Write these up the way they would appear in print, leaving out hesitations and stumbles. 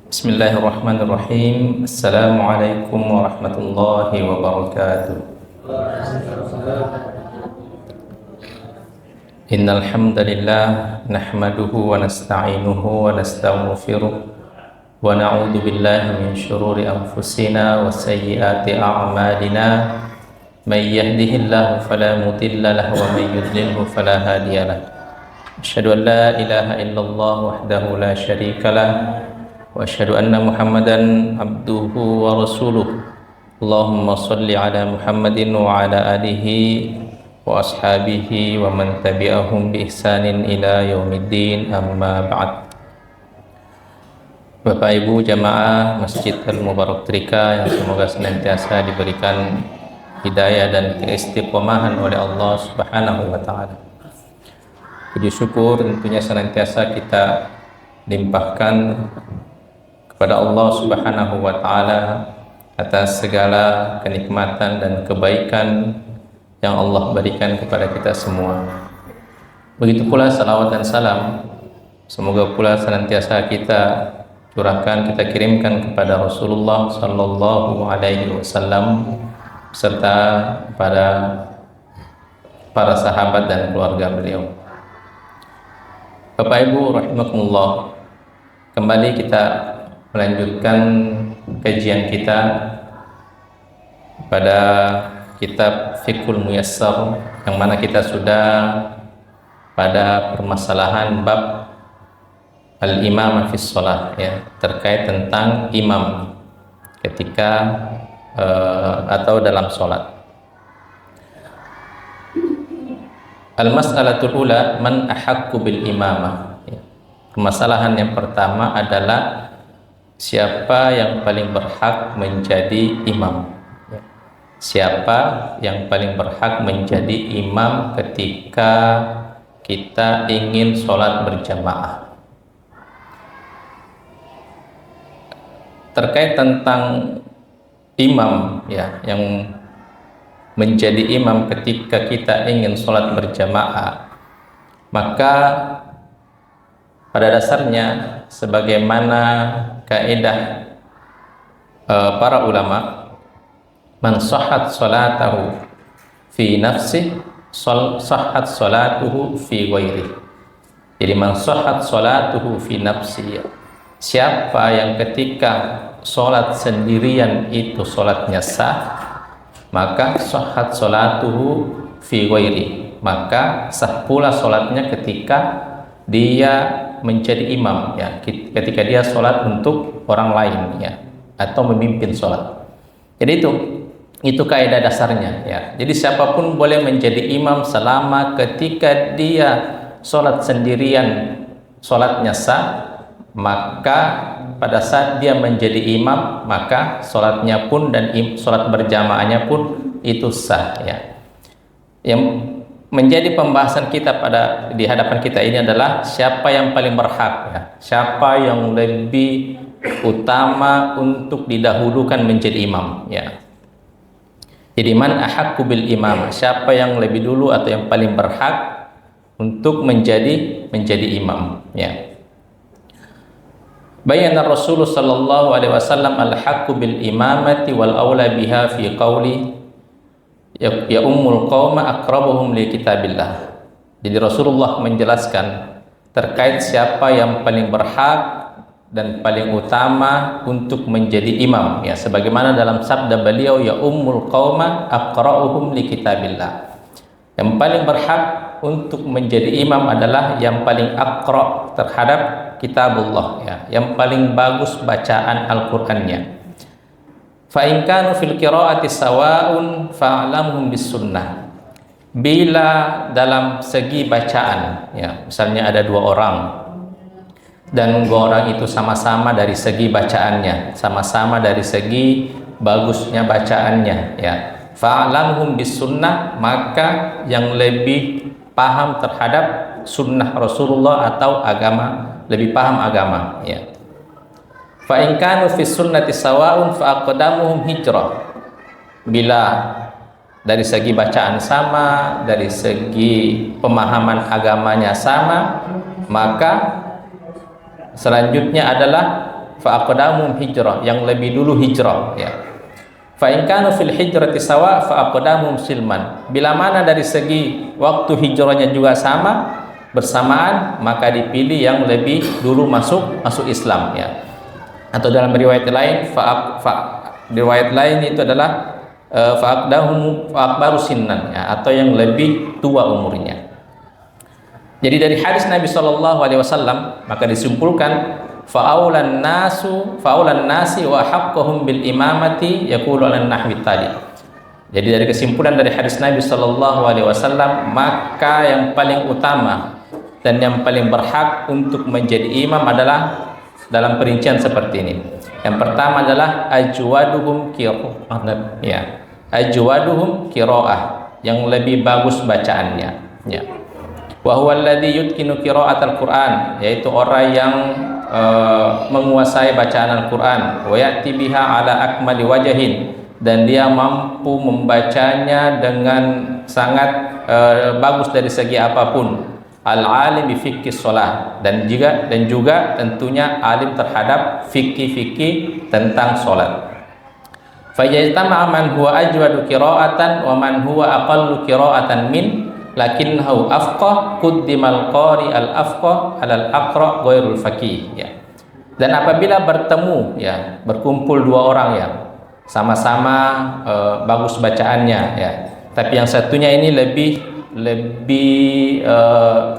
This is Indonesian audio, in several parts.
Bismillahirrahmanirrahim. Assalamualaikum warahmatullahi wabarakatuh. Innal hamdalillah nahmaduhu wa nasta'inuhu wa nastaghfiruh wa na'udzu billahi min shururi anfusina wa sayyiati a'malina. May yahdihillahu fala mudilla lahu wa may yudlilhu fala hadiya lahu. Asyhadu an la ilaha illallah wahdahu la syarika lah wa asyhadu anna Muhammadan abduhu wa rasuluh. Allahumma shalli ala Muhammadin wa ala alihi wa ashabihi wa man tabi'ahum bi ihsanin ila yaumiddin, amma ba'd. Bapak Ibu jamaah Masjid Al-Mubarak Trika yang semoga senantiasa diberikan hidayah dan keistiqomahan oleh Allah Subhanahu wa taala. Puji syukur tentunya senantiasa kita limpahkan kepada Allah Subhanahu wa taala atas segala kenikmatan dan kebaikan yang Allah berikan kepada kita semua. Begitu pula salawat dan salam semoga pula senantiasa kita curahkan, kita kirimkan kepada Rasulullah sallallahu alaihi wasallam serta pada para sahabat dan keluarga beliau. Bapak Ibu rahimakumullah, kembali kita melanjutkan kajian kita pada kitab Fiqhul Muyassar, yang mana kita sudah pada permasalahan bab al-imamah fis shalah, ya, terkait tentang imam ketika atau dalam sholat. Al-mas'alatul ula man ahaqqu bil imamah. Permasalahan yang pertama adalah siapa yang paling berhak menjadi imam? Siapa yang paling berhak menjadi imam ketika kita ingin sholat berjamaah? Terkait tentang imam, ya, yang menjadi imam ketika kita ingin sholat berjamaah, maka pada dasarnya sebagaimana kaidah para ulama, man sahhat salatahu fi nafsi sahhat salatuhu fi ghairi. Jadi man sahhat salatuhu fi nafsi, siapa yang ketika sholat sendirian itu sholatnya sah, maka sahhat salatuhu fi ghairi, maka sah pula sholatnya ketika dia menjadi imam, ya, ketika dia sholat untuk orang lain, ya, atau memimpin sholat. Jadi itu kaidah dasarnya, ya. Jadi siapapun boleh menjadi imam selama ketika dia sholat sendirian sholatnya sah, maka pada saat dia menjadi imam maka sholatnya pun dan sholat berjamaahnya pun itu sah, ya. Yang menjadi pembahasan kita di hadapan kita ini adalah siapa yang paling berhak, ya, siapa yang lebih utama untuk didahulukan menjadi imam, ya. Jadi man ahaqqu bil imam, siapa yang lebih dulu atau yang paling berhak untuk menjadi imam, ya. Bayana Rasulullah sallallahu alaihi wasallam al-haqqu bil imamati wal aula biha fi qawli ya ummul qauma aqrabuhum li kitabillah. Jadi Rasulullah menjelaskan terkait siapa yang paling berhak dan paling utama untuk menjadi imam, ya, sebagaimana dalam sabda beliau ya ummul qauma aqra'uhum li kitabillah. Yang paling berhak untuk menjadi imam adalah yang paling aqra terhadap kitabullah, ya, yang paling bagus bacaan Al-Qur'annya. Fa in kanu fil qiraati sawa'un fa'lamhum bis sunnah. Bila dalam segi bacaan, ya, misalnya ada dua orang dan dua orang itu sama-sama dari segi bacaannya, sama-sama dari segi bagusnya bacaannya, ya, fa'lamhum bis sunnah, maka yang lebih paham terhadap sunnah Rasulullah atau agama, lebih paham agama, ya. Fa in kanu fi sunnati sawa'un fa aqdamuhum hijrah. Bila dari segi bacaan sama, dari segi pemahaman agamanya sama, maka selanjutnya adalah fa aqdamuhum hijrah, yang lebih dulu hijrah ya. Fa in kanu fil hijrati sawa fa aqdamuhum silman. Bila mana dari segi waktu hijrahnya juga sama, bersamaan, maka dipilih yang lebih dulu masuk Islam ya. Atau dalam riwayat lain riwayat lain itu adalah fa aqdamuhum fa akbaru sinnan ya, atau yang lebih tua umurnya. Jadi dari hadis Nabi sallallahu alaihi wasallam maka disimpulkan fa'aulan nasi wa haqqahum bil imamati yaqulu ala nahwi tadi. Jadi dari kesimpulan dari hadis Nabi sallallahu alaihi wasallam, maka yang paling utama dan yang paling berhak untuk menjadi imam adalah dalam perincian seperti ini. Yang pertama adalah ajwaduhum qiraah, yang lebih bagus bacaannya ya. Wa huwa alladhi yutkinu qira'atal Qur'an, yaitu orang yang menguasai bacaan Al-Qur'an, wa ya'ti biha ala akmali wajhin, dan dia mampu membacanya dengan sangat bagus dari segi apapun. Al-alim bi fiqhi shalah, dan juga tentunya alim terhadap fikih tentang salat. Fa yajtama'a man huwa ajwadu qira'atan wa man huwa aqallu qira'atan min, lakinnahu afqah quddimal qari al afqah alal aqra ghairul faqih ya. Dan apabila bertemu ya, berkumpul dua orang ya, sama-sama bagus bacaannya ya, tapi yang satunya ini lebih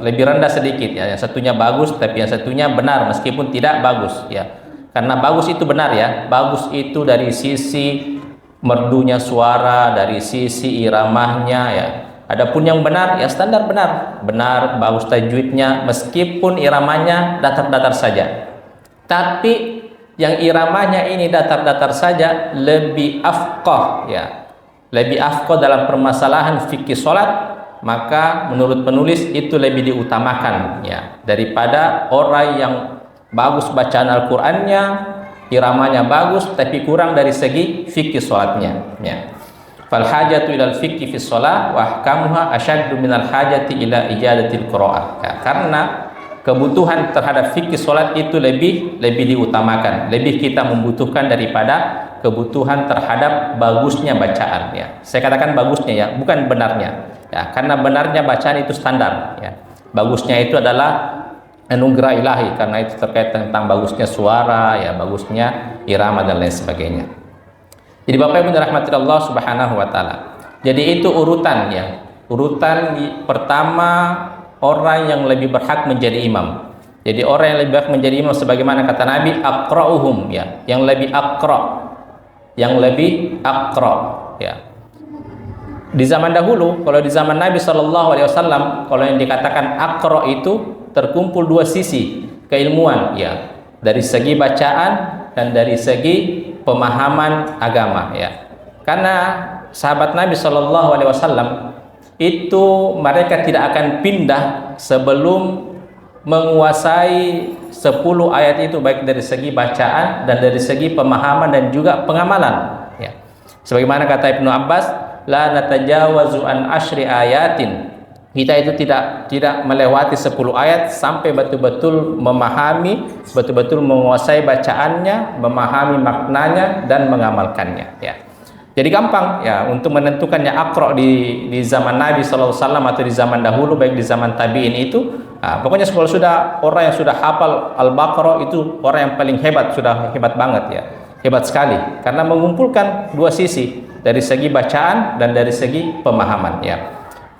rendah sedikit ya, yang satunya bagus tapi yang satunya benar meskipun tidak bagus ya. Karena bagus itu benar ya, bagus itu dari sisi merdunya suara, dari sisi iramahnya ya. Adapun yang benar ya standar benar, bagus tajwidnya meskipun iramanya datar-datar saja. Tapi yang iramanya ini datar-datar saja lebih afqah ya, lebih afqah dalam permasalahan fikih salat, maka menurut penulis itu lebih diutamakan ya daripada orang yang bagus bacaan Al-Qur'annya, iramanya bagus tapi kurang dari segi fikih salatnya ya. Fal hajatu ilal fikhi fi shalah wa ahkamuha asyaddu minal hajati ila ijadatil qiraah ya, karena kebutuhan terhadap fikih salat itu lebih diutamakan, lebih kita membutuhkan daripada kebutuhan terhadap bagusnya bacaan ya. Saya katakan bagusnya ya, bukan benarnya ya, karena benarnya bacaan itu standar ya. Bagusnya itu adalah anugerah ilahi, karena itu terkait tentang bagusnya suara ya, bagusnya irama dan lain sebagainya. Jadi Bapak Ibu dirahmati Allah Subhanahu wa taala. Jadi itu urutan ya. Urutan pertama orang yang lebih berhak menjadi imam. Jadi orang yang lebih berhak menjadi imam sebagaimana kata Nabi aqra'uhum ya, yang lebih aqra ya. Di zaman dahulu, kalau di zaman Nabi sallallahu alaihi wasallam, kalau yang dikatakan aqra itu terkumpul dua sisi keilmuan ya, dari segi bacaan dan dari segi pemahaman agama ya. Karena sahabat Nabi Shallallahu Alaihi Wasallam itu mereka tidak akan pindah sebelum menguasai 10 ayat itu, baik dari segi bacaan dan dari segi pemahaman dan juga pengamalan ya. Sebagaimana kata Ibnu Abbas, la natajawazu an asyri ayatin, kita itu tidak melewati 10 ayat sampai betul-betul memahami, betul-betul menguasai bacaannya, memahami maknanya dan mengamalkannya ya. Jadi gampang ya untuk menentukannya aqra di zaman Nabi SAW atau di zaman dahulu, baik di zaman tabi'in itu. Nah, pokoknya kalau sudah orang yang sudah hafal Al-Baqarah itu orang yang paling hebat, sudah hebat banget ya. Hebat sekali karena mengumpulkan dua sisi, dari segi bacaan dan dari segi pemahaman ya.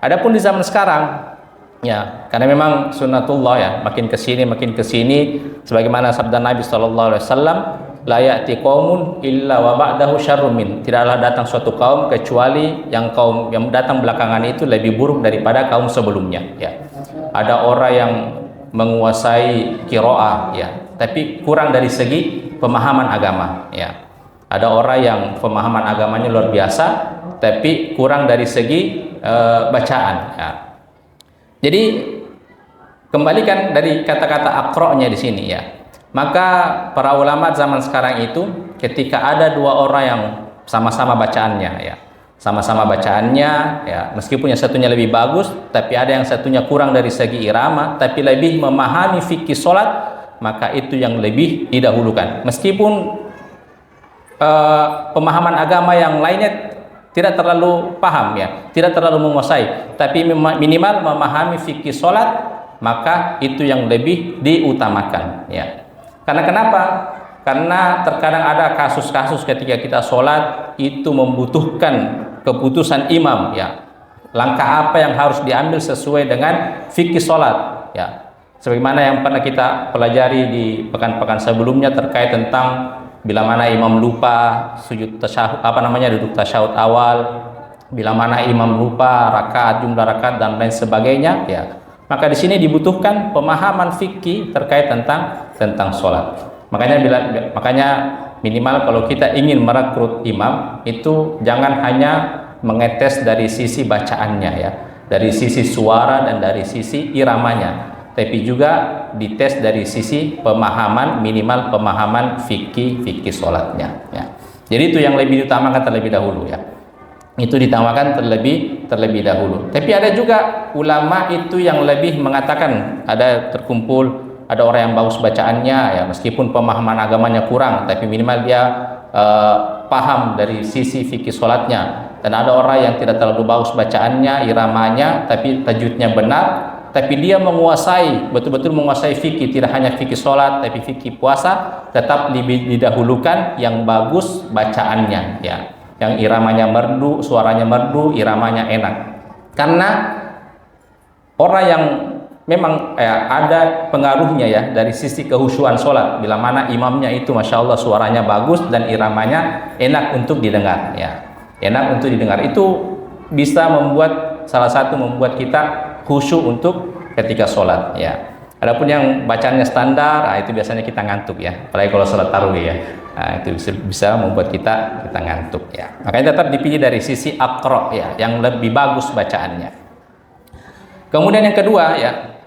Adapun di zaman sekarang ya, karena memang sunnatullah ya, makin kesini sebagaimana sabda Nabi SAW, la ya'ti qaumun illa wa ba'dahu syarrun min, tidaklah datang suatu kaum kecuali kaum yang datang belakangan itu lebih buruk daripada kaum sebelumnya ya. Ada orang yang menguasai qiraah ya, tapi kurang dari segi pemahaman agama ya. Ada orang yang pemahaman agamanya luar biasa tapi kurang dari segi bacaan ya. Jadi kembalikan dari kata-kata aqra-nya di sini ya. Maka para ulama zaman sekarang itu ketika ada dua orang yang sama-sama bacaannya ya, sama-sama bacaannya ya, meskipun yang satunya lebih bagus tapi ada yang satunya kurang dari segi irama tapi lebih memahami fikih salat, maka itu yang lebih didahulukan. Meskipun pemahaman agama yang lainnya tidak terlalu paham ya, tidak terlalu menguasai, tapi minimal memahami fikih sholat, maka itu yang lebih diutamakan ya. Karena kenapa? Karena terkadang ada kasus-kasus ketika kita sholat itu membutuhkan keputusan imam ya. Langkah apa yang harus diambil sesuai dengan fikih sholat ya. Sebagaimana yang pernah kita pelajari di pekan-pekan sebelumnya terkait tentang bila mana imam lupa sujud tasyahud, duduk tasyahud awal, bila mana imam lupa jumlah rakaat dan lain sebagainya ya. Maka di sini dibutuhkan pemahaman fikih terkait tentang sholat. Makanya minimal kalau kita ingin merekrut imam itu jangan hanya mengetes dari sisi bacaannya ya, dari sisi suara dan dari sisi iramanya, tapi juga dites dari sisi pemahaman, minimal pemahaman fikih sholatnya ya. Jadi itu yang lebih diutamakan terlebih dahulu ya. Itu ditamakan terlebih dahulu. Tapi ada juga ulama itu yang lebih mengatakan, ada orang yang bagus bacaannya ya, meskipun pemahaman agamanya kurang, tapi minimal dia paham dari sisi fikih sholatnya. Dan ada orang yang tidak terlalu bagus bacaannya, iramanya, tapi tajwidnya benar, tapi dia betul-betul menguasai fikih, tidak hanya fikih sholat tapi fikih puasa, tetap didahulukan yang bagus bacaannya ya, yang iramanya merdu, suaranya merdu, iramanya enak. Karena orang yang memang ada pengaruhnya ya dari sisi kehusuan sholat, bila mana imamnya itu masya Allah suaranya bagus dan iramanya enak untuk didengar ya, enak untuk didengar, itu bisa salah satu membuat kita khusyuk untuk ketika sholat ya. Adapun yang bacanya standar, itu biasanya kita ngantuk ya, apalagi kalau sholat tarawih ya. Itu bisa membuat kita ngantuk ya. Makanya tetap dipilih dari sisi aqra ya, yang lebih bagus bacaannya. Kemudian yang kedua ya,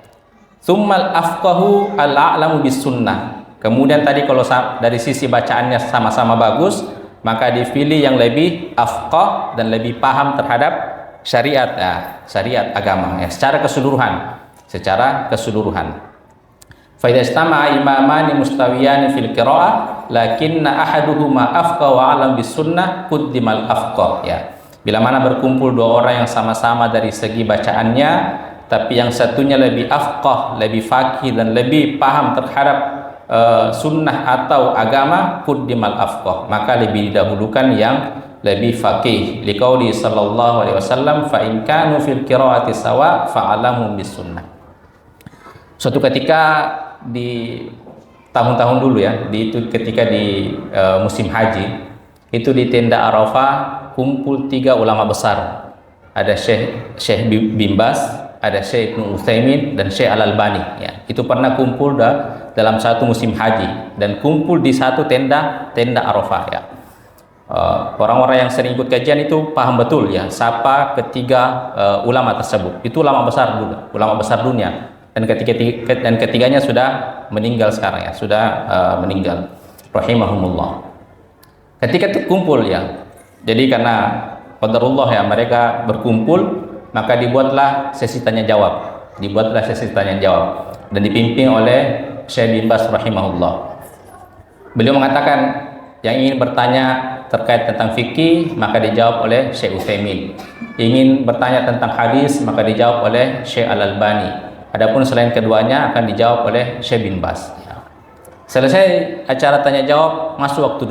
tsummal afqahu al-a'lamu bis sunnah. Kemudian tadi kalau dari sisi bacaannya sama-sama bagus, maka dipilih yang lebih afqah dan lebih paham terhadap syariat ya, syariat agama ya, secara keseluruhan. Fa idza istama'a imamani mustawiyani fil qira'ah lakinna ahaduhuma afqah wa 'alam bis sunnah quddimal afqah ya. Bila mana berkumpul dua orang yang sama-sama dari segi bacaannya, tapi yang satunya lebih afqah, lebih faqih dan lebih paham terhadap sunnah atau agama, quddimal afqah, maka lebih didahulukan yang lebih faqih. Liqauli sallallahu alaihi wasallam, fa in kanu fil qiraati sawa fa 'alamu bis sunnah. Suatu ketika di tahun-tahun dulu ya, ketika di musim haji, itu di tenda Arafah kumpul 3 ulama besar. Ada Syekh Bin Baz, ada Syekh Ibnu Utsaimin dan Syekh Al-Albani ya. Itu pernah kumpul dalam satu musim haji dan kumpul di satu tenda Arafah ya. Orang-orang yang sering ikut kajian itu paham betul ya siapa ketiga ulama tersebut. Itu ulama besar juga, ulama besar dunia, dan ketiganya sudah meninggal sekarang ya, sudah meninggal rahimahumullah. Ketika itu kumpul ya, jadi karena qadarullah ya, mereka berkumpul, maka dibuatlah sesi tanya jawab, dan dipimpin oleh Syekh Bin Baz rahimahullah. Beliau mengatakan yang ingin bertanya terkait tentang fikih maka dijawab oleh Syekh Utsaimin, ingin bertanya tentang hadis maka dijawab oleh Syekh Al-Albani, adapun selain keduanya akan dijawab oleh Syekh Bin Baz ya. Selesai acara tanya jawab, masuk waktu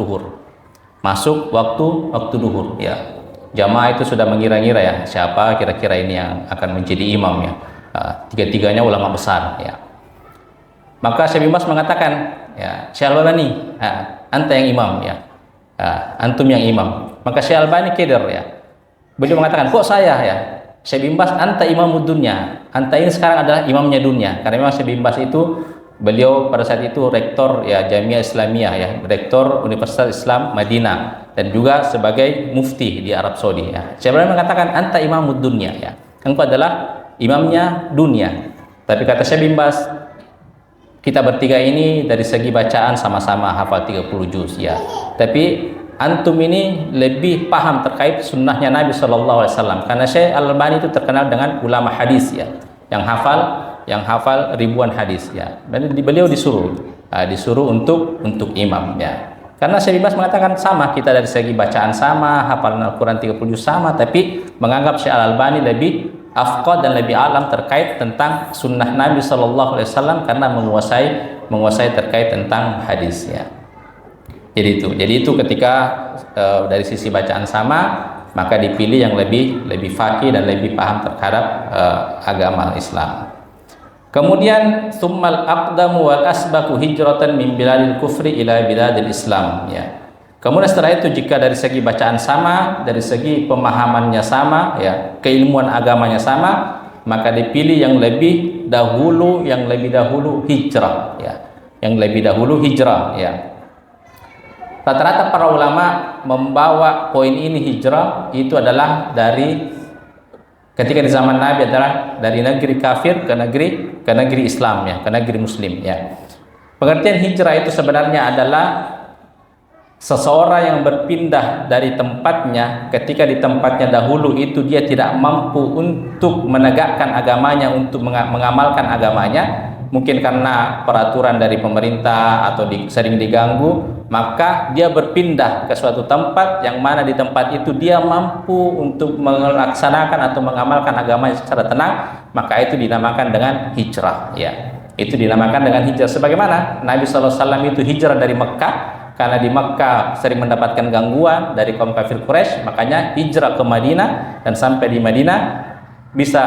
duhur ya. Jamaah itu sudah mengira-ngira ya siapa kira-kira ini yang akan menjadi imam ya. Tiga-tiganya ulama besar ya. Maka Syekh Bin Baz mengatakan ya, Syekh Al-Albani, anta yang imam ya, antum yang imam. Maka Syekh Al-Albani keder ya, beliau mengatakan kok saya ya. Syekh Bin Baz, anta imamud dunya, anta ini sekarang adalah imamnya dunia. Karena memang Syekh Bin Baz itu, beliau pada saat itu rektor ya Jamiah Islamiyah ya, rektor Universitas Islam Madinah, dan juga sebagai mufti di Arab Saudi ya. Syekh Al-Albani mengatakan anta imamud dunya ya, engkau adalah imamnya dunia. Tapi kata Syekh Bin Baz, kita bertiga ini dari segi bacaan sama-sama hafal 30 juz ya, tapi antum ini lebih paham terkait sunnahnya Nabi SAW, karena Syekh Al-Albani itu terkenal dengan ulama hadis ya, yang hafal yang hafal ribuan hadis ya. Dan beliau disuruh untuk imam ya. Karena Syekh Bin Baz mengatakan sama, kita dari segi bacaan sama, hafalan Al-Quran 30 juz sama, tapi menganggap Syekh Al-Albani lebih afqah dan lebih alam terkait tentang sunnah Nabi Shallallahu Alaihi Wasallam karena menguasai terkait tentang hadis ya. Jadi itu ketika dari sisi bacaan sama, maka dipilih yang lebih faqih dan lebih paham terhadap agama Islam. Kemudian summal aqdamu wal asbaku hijratan min biladil kufri ila biladil Islam ya. Kemudian setelah itu jika dari segi bacaan sama, dari segi pemahamannya sama ya, keilmuan agamanya sama, maka dipilih yang lebih dahulu hijrah ya. Yang lebih dahulu hijrah ya. Rata-rata para ulama membawa poin ini hijrah itu adalah dari ketika di zaman Nabi adalah dari negeri kafir ke negeri Islam ya, ke negeri Muslim ya. Pengertian hijrah itu sebenarnya adalah seseorang yang berpindah dari tempatnya ketika di tempatnya dahulu itu dia tidak mampu untuk menegakkan agamanya, untuk mengamalkan agamanya, mungkin karena peraturan dari pemerintah atau sering diganggu, maka dia berpindah ke suatu tempat yang mana di tempat itu dia mampu untuk melaksanakan atau mengamalkan agamanya secara tenang, maka itu dinamakan dengan hijrah ya. Itu dinamakan dengan hijrah, sebagaimana Nabi SAW itu hijrah dari Mekah karena di Mekah sering mendapatkan gangguan dari kaum kafir Quraisy, makanya hijrah ke Madinah dan sampai di Madinah bisa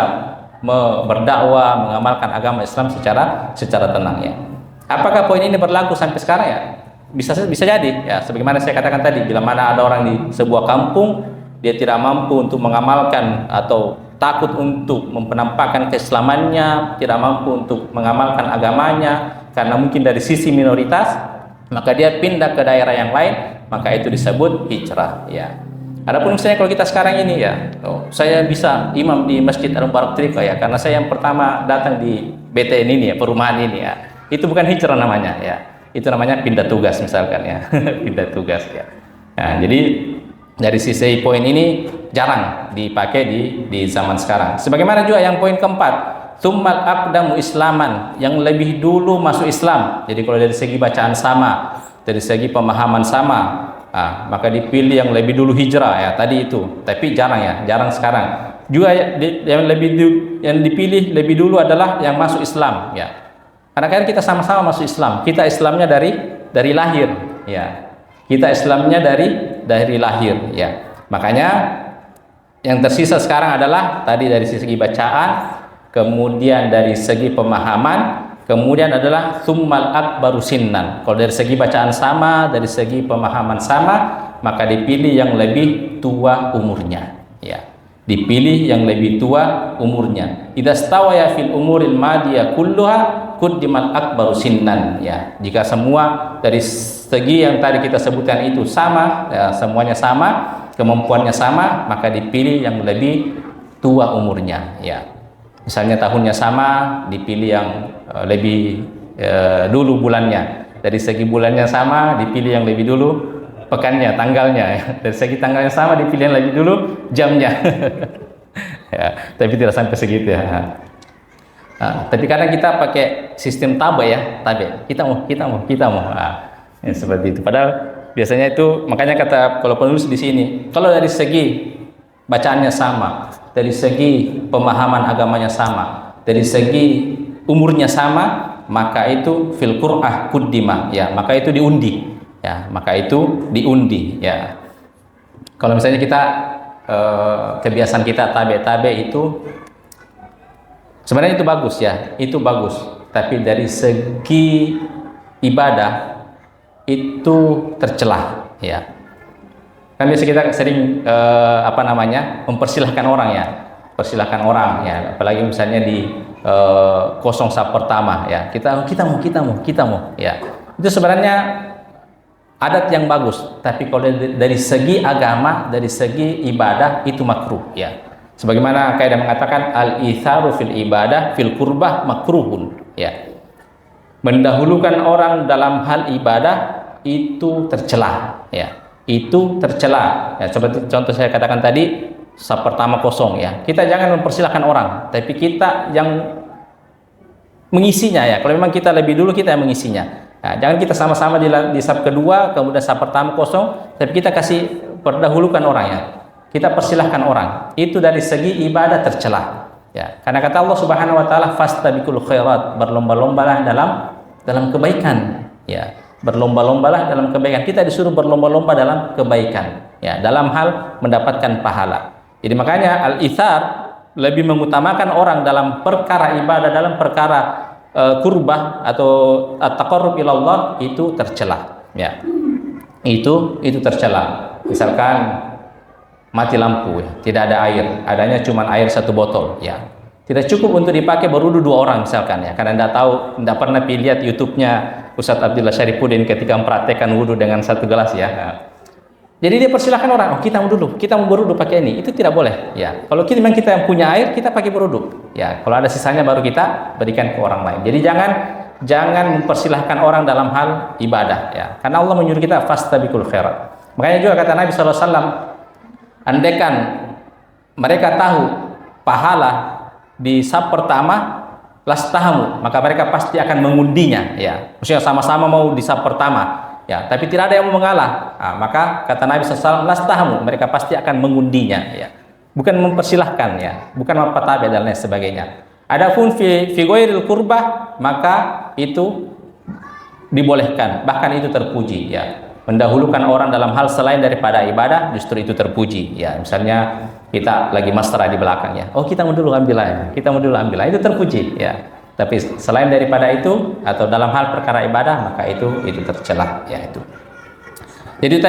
berdakwah, mengamalkan agama Islam secara tenang ya. Apakah poin ini berlaku sampai sekarang ya? Bisa jadi ya, sebagaimana saya katakan tadi, bila mana ada orang di sebuah kampung dia tidak mampu untuk mengamalkan atau takut untuk menampakkan keislamannya, tidak mampu untuk mengamalkan agamanya karena mungkin dari sisi minoritas, maka dia pindah ke daerah yang lain, maka itu disebut hijrah ya. Adapun misalnya kalau kita sekarang ini ya, saya bisa imam di Masjid Al-Mubarak Trika ya, karena saya yang pertama datang di BTN ini ya, perumahan ini ya, itu bukan hijrah namanya ya, itu namanya pindah tugas misalkan ya. Pindah tugas ya. Nah, jadi dari sisi poin ini jarang dipakai di zaman sekarang. Sebagaimana juga yang poin keempat, tsummal aqdamu islaman, yang lebih dulu masuk Islam. Jadi kalau dari segi bacaan sama, dari segi pemahaman sama, maka dipilih yang lebih dulu hijrah ya tadi itu. Tapi jarang sekarang. Juga yang dipilih lebih dulu adalah yang masuk Islam ya. Karena kan kita sama-sama masuk Islam. Kita Islamnya dari lahir ya. Kita Islamnya dari lahir ya. Makanya yang tersisa sekarang adalah tadi dari segi bacaan, kemudian dari segi pemahaman, kemudian adalah tsummal akbaru sinnan. Kalau dari segi bacaan sama, dari segi pemahaman sama, maka dipilih yang lebih tua umurnya ya. Dipilih yang lebih tua umurnya. Idza stawaya fil umuril madiyah kulluha quddimal akbaru sinnan ya. Jika semua dari segi yang tadi kita sebutkan itu sama ya, semuanya sama, kemampuannya sama, maka dipilih yang lebih tua umurnya ya. Misalnya tahunnya sama, dipilih yang lebih dulu bulannya. Dari segi bulannya sama, dipilih yang lebih dulu pekannya, tanggalnya ya. Dari segi tanggalnya sama, dipilih yang lebih dulu jamnya. Ya, tapi tidak sampai segitu ya. Tapi kadang kita pakai sistem tabe ya, tabe. Kita mau. Ya, seperti itu. Padahal biasanya itu, makanya kata kalau penulis di sini, kalau dari segi bacaannya sama, dari segi pemahaman agamanya sama, dari segi umurnya sama, maka itu fil qur'ah kuddimah ya, maka itu diundi ya, ya. Kalau misalnya kita kebiasaan kita tabe itu sebenarnya itu bagus ya, itu bagus, tapi dari segi ibadah itu tercelah ya. Kan biasa kita sering mempersilahkan orang ya, apalagi misalnya di kosong saf pertama ya, kita mau ya. Itu sebenarnya adat yang bagus, tapi kalau dari segi agama, dari segi ibadah itu makruh ya. Sebagaimana kaidah mengatakan al-itharu fil ibadah fil qurbah makruhun ya. Mendahulukan orang dalam hal ibadah itu tercela ya. Itu tercela ya, seperti contoh saya katakan tadi, saf pertama kosong ya, kita jangan mempersilahkan orang, tapi kita yang mengisinya ya. Kalau memang kita lebih dulu, kita yang mengisinya. Nah, jangan kita sama-sama di saf kedua, kemudian saf pertama kosong, tapi kita kasih perdahulukan orang ya. Kita persilahkan orang. Itu dari segi ibadah tercela. Ya, karena kata Allah Subhanahu wa taala, fastabiqul khairat, berlomba-lombalah dalam kebaikan. Ya, berlomba-lombalah dalam kebaikan. Kita disuruh berlomba-lomba dalam kebaikan. Ya, dalam hal mendapatkan pahala. Jadi makanya al-itsar lebih mengutamakan orang dalam perkara ibadah, dalam perkara kurbah atau at-taqarrub ilallah, itu tercela. Ya, itu tercela. Misalkan mati lampu, ya, tidak ada air, adanya cuma air 1 botol, ya, tidak cukup untuk dipakai berwudu 2 orang misalkan ya. Karena anda tahu, anda pernah lihat YouTube-nya Ustadz Abdullah Syarifuddin ketika mempraktekkan wudu dengan 1 gelas ya. Nah, jadi dia persilahkan orang, oh kita mau berwudu pakai ini, itu tidak boleh ya. Kalau memang kita yang punya air, kita pakai berwudu ya. Kalau ada sisanya baru kita berikan ke orang lain. Jadi jangan mempersilahkan orang dalam hal ibadah ya. Karena Allah menyuruh kita fastabiqul khairat. Makanya juga kata Nabi SAW, andaikan mereka tahu pahala di saf pertama, lastahamu, maka mereka pasti akan mengundinya ya. Maksudnya sama-sama mau di saf pertama ya, tapi tidak ada yang mau mengalah. Nah, maka kata Nabi SAW, lastahamu, mereka pasti akan mengundinya ya. Bukan mempersilahkan ya, bukan mempatabe dan lain sebagainya. Adapun fi ghairil qurbah, maka itu dibolehkan, bahkan itu terpuji ya. Mendahulukan orang dalam hal selain daripada ibadah, justru itu terpuji ya. Misalnya kita lagi masra di belakang ya, oh kita mau dulu ambil aja, itu terpuji ya. Tapi selain daripada itu atau dalam hal perkara ibadah, maka itu tercela ya. Itu jadi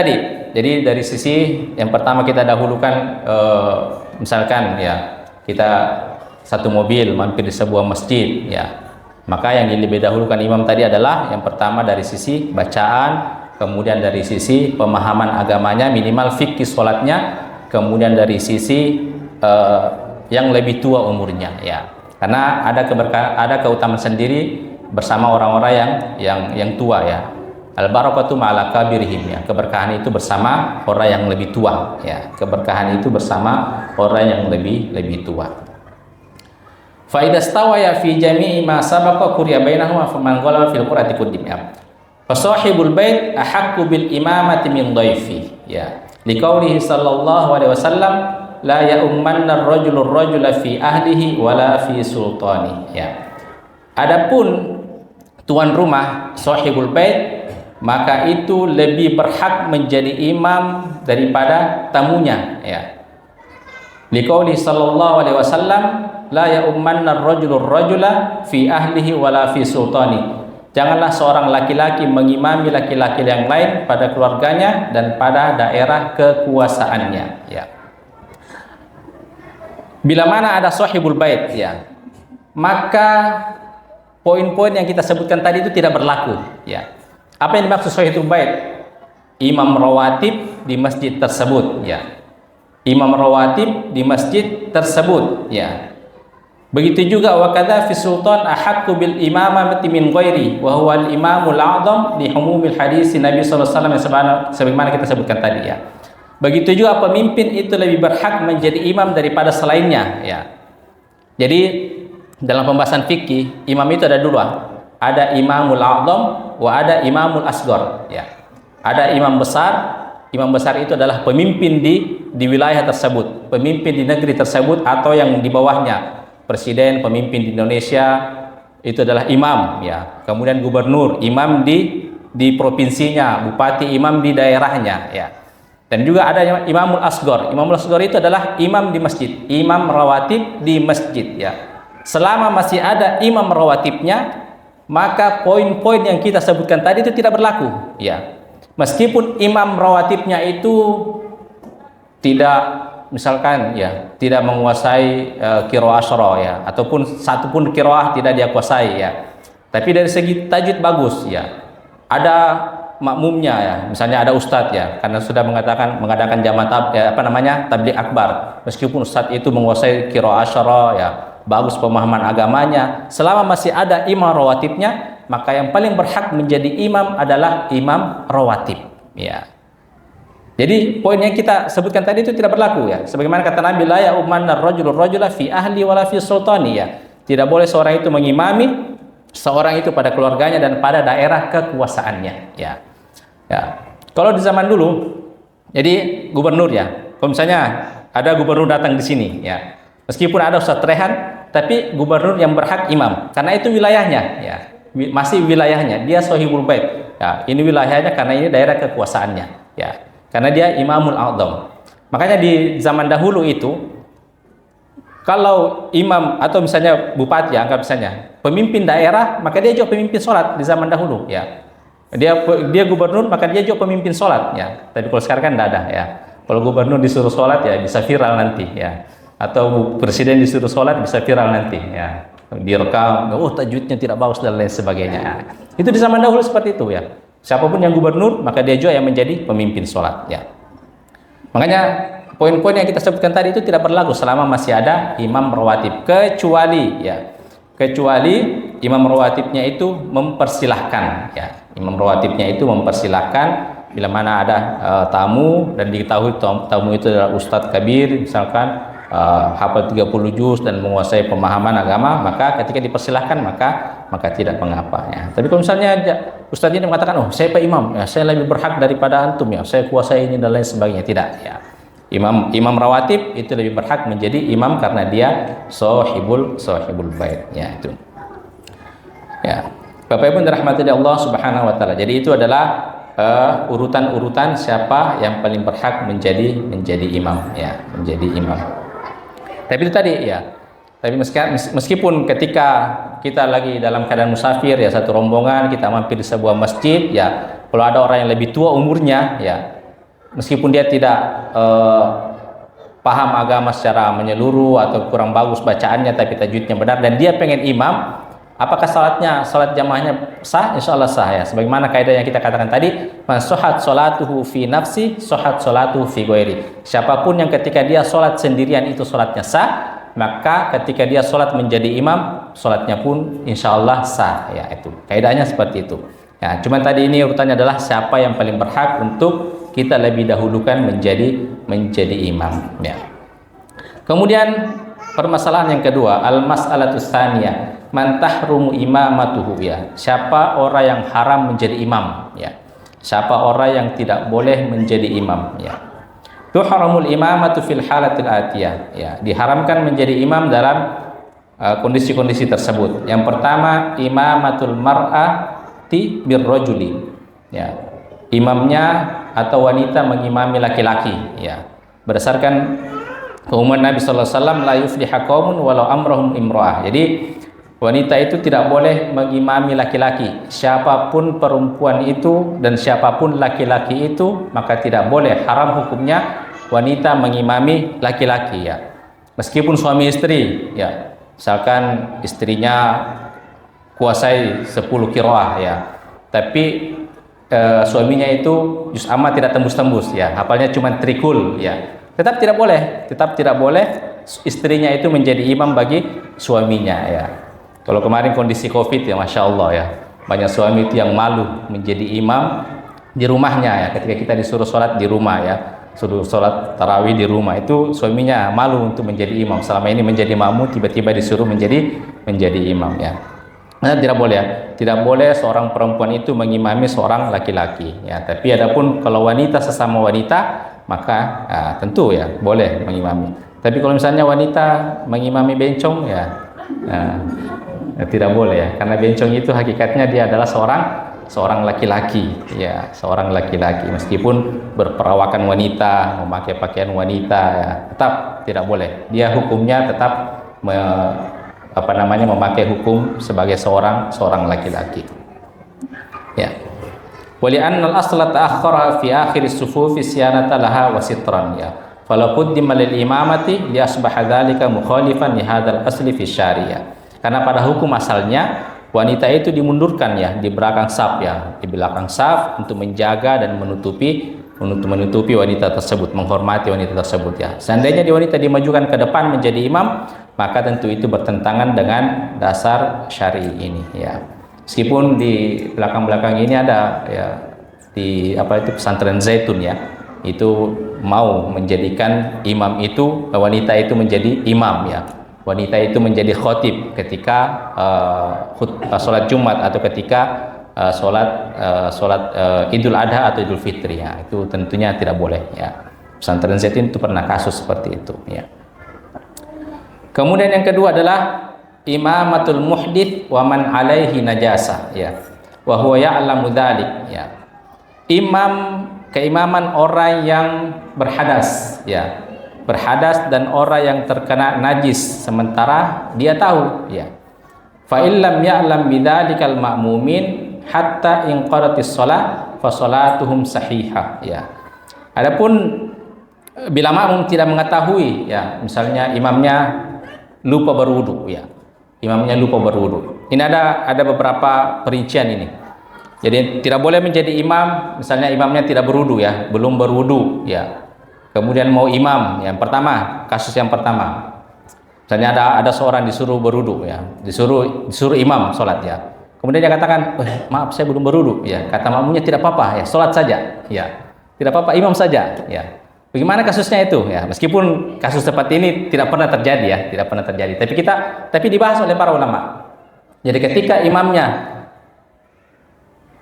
dari sisi yang pertama kita dahulukan, misalkan ya, kita satu mobil mampir di sebuah masjid ya, maka yang lebih dahulukan imam tadi adalah yang pertama dari sisi bacaan, kemudian dari sisi pemahaman agamanya, minimal fikih sholatnya, kemudian dari sisi yang lebih tua umurnya ya. Karena ada keutamaan sendiri bersama orang-orang yang tua ya. Al barakatu ma'al kabirihim ya. Keberkahan itu bersama orang yang lebih tua ya. Keberkahan itu bersama orang yang lebih tua. Fa idza stawaya fi jami'i ma sabaqa quriya bainahuma faman ghalaba fil qur'ati quddim ya. Fasahibul bait ahaqqu bil imamati min dhaifi ya. Liqaulihi sallallahu alaihi wasallam, la ya'ummanna ar-rajulu ar-rajula fi ahlihi wala fi sultani ya. Adapun tuan rumah, sahibul bait, maka itu lebih berhak menjadi imam daripada tamunya ya. Liqauli sallallahu alaihi wasallam, la ya'ummanna ar-rajulu ar-rajula fi ahlihi wala fi sultani. Janganlah seorang laki-laki mengimami laki-laki yang lain pada keluarganya dan pada daerah kekuasaannya ya. Bila mana ada sahibul bait ya, maka poin-poin yang kita sebutkan tadi itu tidak berlaku ya. Apa yang dimaksud sahibul bait? Imam rawatib di masjid tersebut ya. Imam rawatib di masjid tersebut ya. Begitu juga wa kadza fi sultan ahaqqu bil imamati min ghairi wa huwa al imamul a'zam li humumil hadis Nabi sallallahu alaihi wasallam sebagaimana kita sebutkan tadi ya. Begitu juga pemimpin itu lebih berhak menjadi imam daripada selainnya ya. Jadi dalam pembahasan fikih, imam itu ada 2. Ada imamul a'zam wa ada imamul asghar ya. Ada imam besar. Imam besar itu adalah pemimpin di wilayah tersebut, pemimpin di negeri tersebut atau yang di bawahnya. Presiden, pemimpin di Indonesia itu adalah imam ya. Kemudian gubernur, imam di provinsinya, bupati, imam di daerahnya ya. Dan juga ada imamul asghar. Imamul asghar itu adalah imam di masjid, imam rawatib di masjid ya. Selama masih ada imam rawatibnya, maka poin-poin yang kita sebutkan tadi itu tidak berlaku ya. Meskipun imam rawatibnya itu tidak, misalkan ya, tidak menguasai qiraah asyra ya, ataupun satu pun qiraah tidak dia kuasai ya, tapi dari segi tajwid bagus ya, ada makmumnya ya, misalnya ada ustadz ya, karena sudah mengadakan jamaah tabligh akbar, meskipun ustadz itu menguasai qiraah asyra ya, bagus pemahaman agamanya, selama masih ada imam rawatibnya, maka yang paling berhak menjadi imam adalah imam rawatib ya. Jadi poin yang kita sebutkan tadi itu tidak berlaku ya. Sebagaimana kata Nabi, la ya'ummanna ar-rajulu ar-rajula fi ahli wala fi sultani ya. Tidak boleh seorang itu mengimami seorang itu pada keluarganya dan pada daerah kekuasaannya. Ya, ya. Kalau di zaman dulu, jadi gubernur ya. Kalau misalnya ada gubernur datang di sini, ya, meskipun ada Ustadz Rehan, tapi gubernur yang berhak imam, karena itu wilayahnya, ya, masih wilayahnya. Dia Sohibul Bait. Ya, ini wilayahnya karena ini daerah kekuasaannya, ya, karena dia Imamul A'dham. Makanya di zaman dahulu itu, kalau imam atau misalnya bupati, anggap misalnya pemimpin daerah, maka dia juga pemimpin sholat di zaman dahulu, ya. Dia gubernur, maka dia juga pemimpin sholat, ya. Tapi kalau sekarang kan tidak ada, ya. Kalau gubernur disuruh sholat, ya bisa viral nanti, ya. Atau presiden disuruh sholat bisa viral nanti, ya. Direkam, oh tajwidnya tidak bagus dan lain sebagainya. Itu di zaman dahulu seperti itu, ya. Siapapun yang gubernur, maka dia juga yang menjadi pemimpin sholat, ya. Makanya poin-poin yang kita sebutkan tadi itu tidak berlaku selama masih ada imam rawatib, kecuali imam rawatibnya itu mempersilahkan, ya. Imam rawatibnya itu mempersilahkan bila mana ada tamu dan diketahui tamu itu adalah ustadz kabir, misalkan hafal 30 juz dan menguasai pemahaman agama, maka ketika dipersilahkan maka tidak mengapa, ya. Tapi kalau misalnya ustadz ini mengatakan, oh saya Pak Imam, ya, saya lebih berhak daripada antum, ya, saya kuasai ini dan lain sebagainya, tidak, ya. Imam rawatib itu lebih berhak menjadi imam karena dia sohibul bait, ya, itu, ya. Bapak Ibu dirahmati Allah Subhanahu wa taala. Jadi itu adalah urutan-urutan siapa yang paling berhak menjadi imam, ya, menjadi imam. Tapi itu tadi, ya. Tapi meskipun ketika kita lagi dalam keadaan musafir, ya, satu rombongan kita mampir di sebuah masjid, ya, kalau ada orang yang lebih tua umurnya, ya, meskipun dia tidak paham agama secara menyeluruh atau kurang bagus bacaannya tapi tajwidnya benar dan dia pengen imam, apakah salat jamaahnya sah? Insya Allah sah, ya. Sebagaimana kaidah yang kita katakan tadi, man shohat sholatuhu fi nafsi, shohat sholatuhu fi ghairi. Siapapun yang ketika dia sholat sendirian itu sholatnya sah, maka ketika dia sholat menjadi imam, sholatnya pun insya Allah sah, ya. Itu kaidahnya seperti itu, ya. Cuman tadi ini urutannya adalah siapa yang paling berhak untuk kita lebih dahulukan menjadi imam, ya. Kemudian permasalahan yang kedua, al-mas'alatus tsaniyah, man tahrumu imamatuhu, ya. Siapa orang yang haram menjadi imam, ya. Siapa orang yang tidak boleh menjadi imam, ya. Tuhramul imamatu fil halatil atiyah, ya. Diharamkan menjadi imam dalam kondisi-kondisi tersebut. Yang pertama, imamatul mar'ati birrajuli, ya. Imamnya atau wanita mengimami laki-laki, ya. Berdasarkan keumuman Nabi sallallahu alaihi wasallam, la yufliha qaumun walau amrahum imra'ah. Jadi wanita itu tidak boleh mengimami laki-laki, siapapun perempuan itu dan siapapun laki-laki itu, maka tidak boleh, haram hukumnya wanita mengimami laki-laki, ya. Meskipun suami istri, ya. Misalkan istrinya kuasai 10 qiraah, ya. Tapi suaminya itu juz amma tidak tembus-tembus, ya. Hafalnya cuma trikul, ya. Tetap tidak boleh istrinya itu menjadi imam bagi suaminya, ya. Kalau kemarin kondisi Covid, ya, Masya Allah, ya, banyak suami itu yang malu menjadi imam di rumahnya, ya. Ketika kita disuruh sholat di rumah, ya, suruh sholat tarawih di rumah, itu suaminya malu untuk menjadi imam. Selama ini menjadi makmum, tiba-tiba disuruh menjadi imam, ya. Nah, tidak boleh, ya. Tidak boleh seorang perempuan itu mengimami seorang laki-laki, ya. Tapi adapun kalau wanita sesama wanita, maka tentu, ya, boleh mengimami. Tapi kalau misalnya wanita mengimami bencong, ya, tidak boleh, ya. Karena bencong itu hakikatnya dia adalah seorang laki-laki, ya, seorang laki-laki. Meskipun berperawakan wanita, memakai pakaian wanita, ya, tetap tidak boleh. Dia hukumnya tetap memakai hukum sebagai seorang laki-laki, ya. Wali annal asla ta'akhkhara fi akhir as-sufufi siyanata laha wa sitran, ya. Fala quddima lil imamati li asbaha dzalika mukhalifan li hadzal asli fi syariah. Karena pada hukum asalnya wanita itu dimundurkan, ya, di belakang saf, ya, di belakang saf untuk menjaga dan menutupi wanita tersebut, menghormati wanita tersebut, ya. Seandainya wanita dimajukan ke depan menjadi imam, maka tentu itu bertentangan dengan dasar syar'i ini, ya. Meskipun di belakang-belakang ini ada, ya, di pesantren Zaitun, ya, itu mau menjadikan imam itu, wanita itu menjadi imam, ya. wanita itu menjadi khotib ketika sholat Jumat atau ketika sholat Idul Adha atau Idul Fitri, ya, itu tentunya tidak boleh, ya. Pesantren Zaitun itu pernah kasus seperti itu, ya. Kemudian yang kedua adalah imamatul muhdits wa man alaihi najasa, ya, wa huwa ya'lamu dzalik, ya. Keimaman orang yang berhadas, ya, berhadas dan orang yang terkena najis sementara dia tahu, ya. Fa illam ya'lam bidzalikal ma'mumin hatta in qaratis shalah fa shalatuhum sahihah, ya. Adapun bila makmum tidak mengetahui, ya, misalnya imamnya lupa berwudu, ya. Imamnya lupa berwudu. Ini ada beberapa perincian ini. Jadi tidak boleh menjadi imam, misalnya imamnya tidak berwudu, ya, belum berwudu, ya. Kemudian mau imam, yang pertama, kasus yang pertama, misalnya ada seorang disuruh berwudu, ya, disuruh imam sholat, ya. Kemudian dia katakan, maaf saya belum berwudu, ya. Kata makmumnya tidak apa-apa, ya, sholat saja, ya, tidak apa-apa, imam saja, ya. Bagaimana kasusnya itu, ya? Meskipun kasus seperti ini tidak pernah terjadi, ya, tidak pernah terjadi. Tapi dibahas oleh para ulama. Jadi ketika imamnya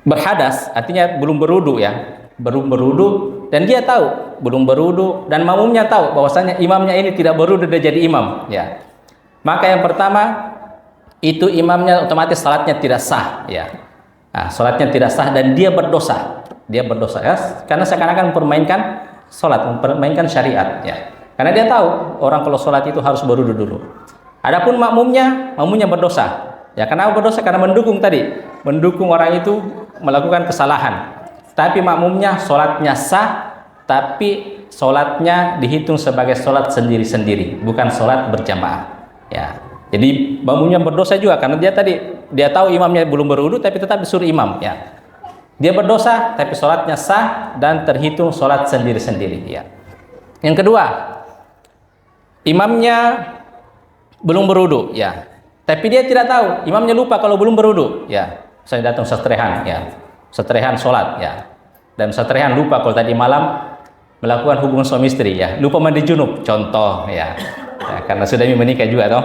berhadas, artinya belum berwudu, ya, belum berwudu, dan dia tahu belum berwudu, dan makmumnya tahu bahwasanya imamnya ini tidak berwudu dan jadi imam, ya. Maka yang pertama itu imamnya otomatis salatnya tidak sah, ya. Nah, salatnya tidak sah dan dia berdosa, ya, karena seakan-akan mempermainkan salat, mempermainkan syariat, ya. Karena dia tahu orang kalau salat itu harus berwudu dulu. Adapun makmumnya berdosa, ya. Kenapa berdosa? Karena mendukung orang itu melakukan kesalahan. Tapi makmumnya sholatnya sah, tapi sholatnya dihitung sebagai sholat sendiri-sendiri, bukan sholat berjamaah, ya. Jadi makmumnya berdosa juga karena dia tahu imamnya belum berwudu tapi tetap disuruh imam, ya. Dia berdosa tapi sholatnya sah dan terhitung sholat sendiri-sendiri, ya. Yang kedua, imamnya belum berwudu, ya. Tapi dia tidak tahu, imamnya lupa kalau belum berwudu, ya. Saya datang setrehan, ya. Setrehan sholat, ya, dan setrehan lupa kalau tadi malam melakukan hubungan suami istri, ya, lupa mandi junub, contoh, ya, karena sudah menikah juga, toh,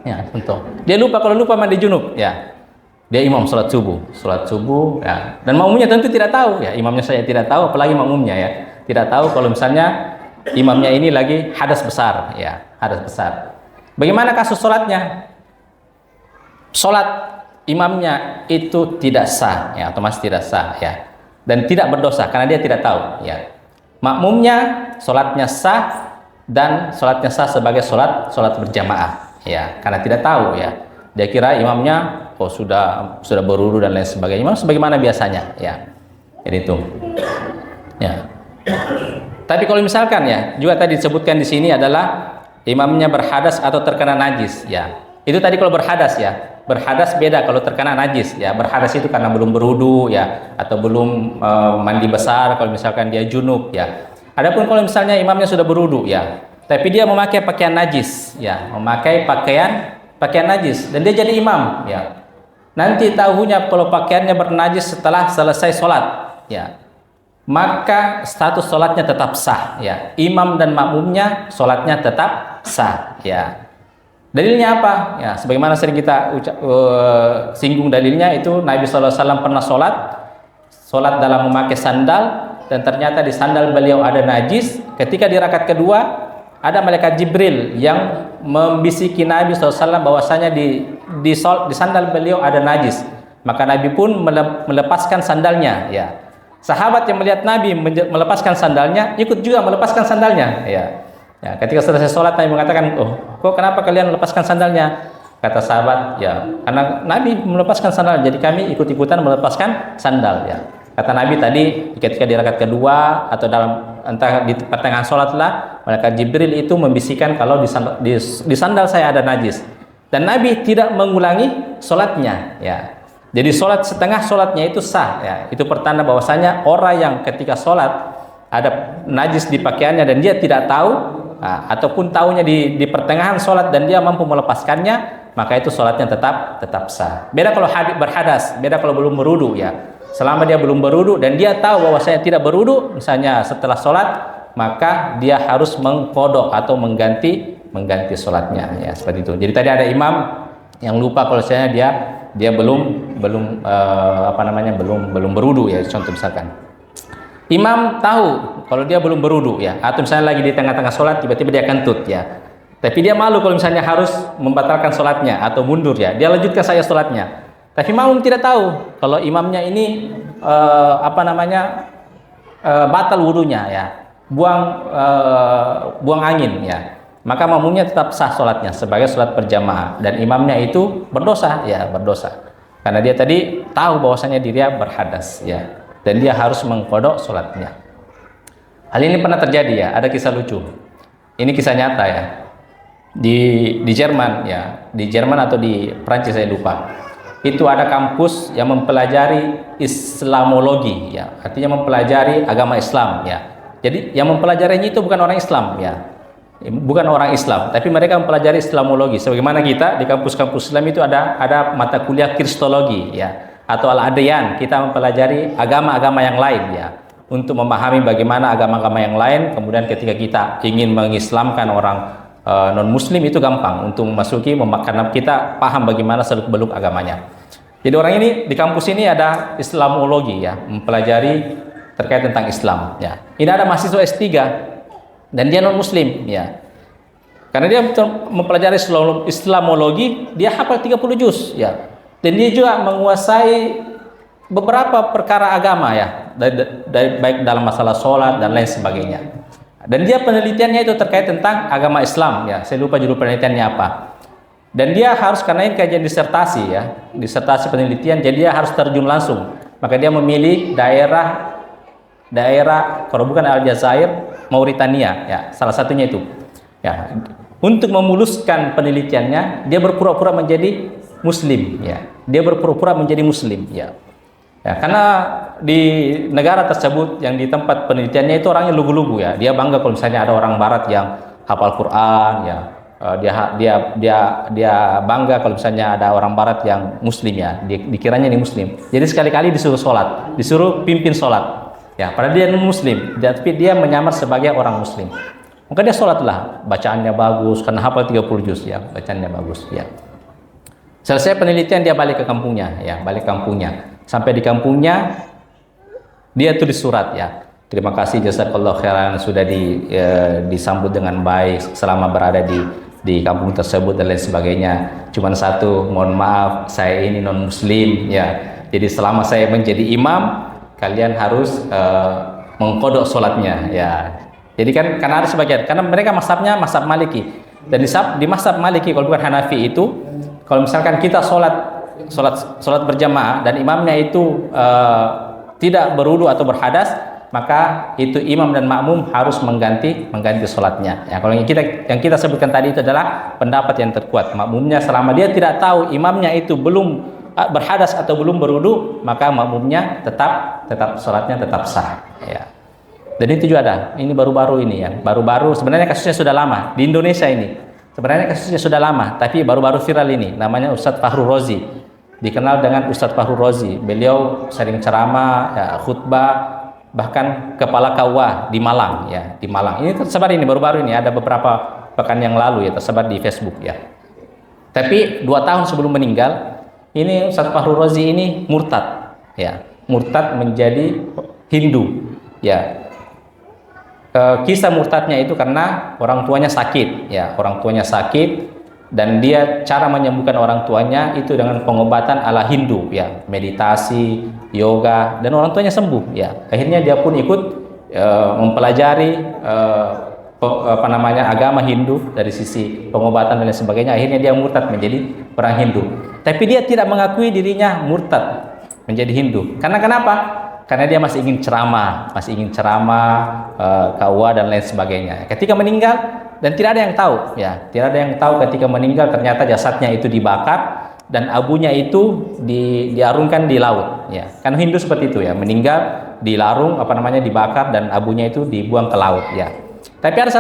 ya, contoh. Dia lupa mandi junub, ya, dia imam sholat subuh, ya, dan makmumnya tentu tidak tahu, ya, imamnya saya tidak tahu, apalagi makmumnya, ya, tidak tahu kalau misalnya imamnya ini lagi hadas besar, ya, hadas besar. Bagaimana kasus sholatnya? Sholat imamnya itu tidak sah, ya, otomatis tidak sah, ya, dan tidak berdosa karena dia tidak tahu, ya. Makmumnya sholatnya sah dan sholatnya sah sebagai sholat berjamaah, ya, karena tidak tahu, ya. Dia kira imamnya sudah berwudu dan lain sebagainya, imam sebagaimana biasanya, ya. Jadi itu, ya. Tapi kalau misalkan, ya, juga tadi disebutkan di sini adalah imamnya berhadas atau terkena najis, ya. Itu tadi kalau berhadas, ya. Berhadas beda kalau terkena najis, ya. Berhadas itu karena belum berwudu, ya, atau belum mandi besar kalau misalkan dia junub, ya. Adapun kalau misalnya imamnya sudah berwudu, ya, tapi dia memakai pakaian najis, ya, memakai pakaian najis dan dia jadi imam, ya. Nanti tahunya kalau pakaiannya bernajis setelah selesai sholat, ya, maka status sholatnya tetap sah, ya. Imam dan makmumnya sholatnya tetap sah, ya. Dalilnya apa? Ya, sebagaimana sering kita singgung dalilnya itu Nabi SAW pernah sholat dalam memakai sandal dan ternyata di sandal beliau ada najis. Ketika di rakaat kedua ada malaikat Jibril yang membisiki Nabi SAW bahwasanya di sandal beliau ada najis. Maka Nabi pun melepaskan sandalnya, ya. Sahabat yang melihat Nabi melepaskan sandalnya ikut juga melepaskan sandalnya, ya. Ya, ketika selesai sholat Nabi mengatakan, kok kenapa kalian melepaskan sandalnya? Kata sahabat, ya, karena Nabi melepaskan sandal, jadi kami ikut-ikutan melepaskan sandal, ya. Kata Nabi tadi ketika di rakaat kedua atau entah di pertengahan sholat lah, malaikat Jibril itu membisikkan kalau di sandal saya ada najis, dan Nabi tidak mengulangi sholatnya, ya. Jadi setengah sholatnya itu sah, ya. Itu pertanda bahwasanya orang yang ketika sholat ada najis di pakaiannya dan dia tidak tahu, ataupun tahunya di pertengahan sholat dan dia mampu melepaskannya, maka itu sholatnya tetap sah. Beda kalau berhadas, beda kalau belum berwudu, ya. Selama dia belum berwudu dan dia tahu bahwa saya tidak berwudu, misalnya setelah sholat, maka dia harus mengqadha atau mengganti mengganti sholatnya, ya seperti itu. Jadi tadi ada imam yang lupa kalau saya dia belum belum berudu ya, contoh misalkan imam tahu kalau dia belum berudu ya, atau misalnya lagi di tengah-tengah sholat tiba-tiba dia kentut ya, tapi dia malu kalau misalnya harus membatalkan sholatnya atau mundur ya, dia lanjutkan saja sholatnya. Tapi makmum tidak tahu kalau imamnya ini batal wudunya ya, buang angin ya, maka makmumnya tetap sah sholatnya sebagai sholat berjamaah, dan imamnya itu berdosa karena dia tadi tahu bahwasanya dia berhadas ya, dan dia harus mengqadha sholatnya. Hal ini pernah terjadi ya, ada kisah lucu. Ini kisah nyata ya. Di Jerman ya, di Jerman atau di Prancis saya lupa. Itu ada kampus yang mempelajari Islamologi ya, artinya mempelajari agama Islam ya. Jadi yang mempelajarinya itu bukan orang Islam ya. Bukan orang Islam, tapi mereka mempelajari Islamologi. Sebagaimana kita di kampus-kampus Islam itu ada mata kuliah Kristologi ya, atau Al-Adyan, kita mempelajari agama-agama yang lain ya, untuk memahami bagaimana agama-agama yang lain. Kemudian ketika kita ingin mengislamkan orang non-muslim itu gampang untuk memasuki, karena kita paham bagaimana seluk-beluk agamanya. Jadi orang ini di kampus ini ada Islamologi ya, mempelajari terkait tentang Islam ya. Ini ada mahasiswa S3 dan dia non-muslim ya. Karena dia mempelajari Islamologi, dia hafal 30 juz ya. Dan dia juga menguasai beberapa perkara agama ya, baik dalam masalah sholat dan lain sebagainya. Dan dia penelitiannya itu terkait tentang agama Islam ya, saya lupa judul penelitiannya apa. Dan dia harus, karena ini kajian disertasi ya, disertasi penelitian, jadi dia harus terjun langsung. Maka dia memilih daerah kalau bukan Aljazair, Mauritania ya, salah satunya itu ya. Untuk memuluskan penelitiannya, dia berpura-pura menjadi muslim ya, dia berpura-pura menjadi muslim ya. Ya, karena di negara tersebut yang di tempat penelitiannya itu orangnya lugu-lugu ya. Dia bangga kalau misalnya ada orang barat yang hafal Quran ya. Dia bangga kalau misalnya ada orang barat yang muslim ya. Dikiranya ini muslim. Jadi sekali-kali disuruh sholat, disuruh pimpin sholat. Ya, padahal dia non muslim, tapi dia menyamar sebagai orang muslim. Maka dia sholatlah, bacaannya bagus karena hafal 30 juz ya, bacaannya bagus ya. Selesai penelitian dia balik ke kampungnya ya, Sampai di kampungnya dia tulis surat ya. Terima kasih jazakallahu khairan sudah disambut dengan baik selama berada di kampung tersebut dan lain sebagainya. Cuman satu, mohon maaf saya ini non muslim ya. Jadi selama saya menjadi imam, kalian harus mengqadha sholatnya ya. Jadi kan karena ada sebagian, karena mereka mazhabnya mazhab Maliki. Dan di mazhab Maliki kalau bukan Hanafi itu, kalau misalkan kita sholat berjamaah dan imamnya itu tidak berwudu atau berhadas, maka itu imam dan makmum harus mengganti sholatnya. Ya, kalau yang kita sebutkan tadi itu adalah pendapat yang terkuat. Makmumnya selama dia tidak tahu imamnya itu belum berhadas atau belum berwudu, maka makmumnya tetap sholatnya tetap sah. Ya. Dan itu juga ada. Ini baru-baru ini ya. Baru-baru sebenarnya kasusnya sudah lama di Indonesia ini. Sebenarnya kasusnya sudah lama, tapi baru-baru viral ini. Namanya Ustadz Fahru Rozi. Dikenal dengan Ustadz Fahru Rozi. Beliau sering ceramah, ya, khutbah, bahkan kepala KUA di Malang ya, di Malang. Ini tersebar ini baru-baru ini, ada beberapa pekan yang lalu ya, tersebar di Facebook ya. Tapi 2 tahun sebelum meninggal, ini Ustadz Fahru Rozi ini murtad ya. Murtad menjadi Hindu ya. Kisah murtadnya itu karena orang tuanya sakit ya, dan dia cara menyembuhkan orang tuanya itu dengan pengobatan ala Hindu ya, meditasi, yoga, dan orang tuanya sembuh ya. Akhirnya dia pun ikut mempelajari agama Hindu dari sisi pengobatan dan lain sebagainya. Akhirnya dia murtad menjadi orang Hindu, tapi dia tidak mengakui dirinya murtad menjadi Hindu. Karena kenapa? Karena dia masih ingin ceramah, KUA dan lain sebagainya. Ketika meninggal, dan tidak ada yang tahu ya, ketika meninggal ternyata jasadnya itu dibakar dan abunya itu diarungkan di laut ya. Kan Hindu seperti itu ya, meninggal dilarung dibakar dan abunya itu dibuang ke laut ya. Tapi ada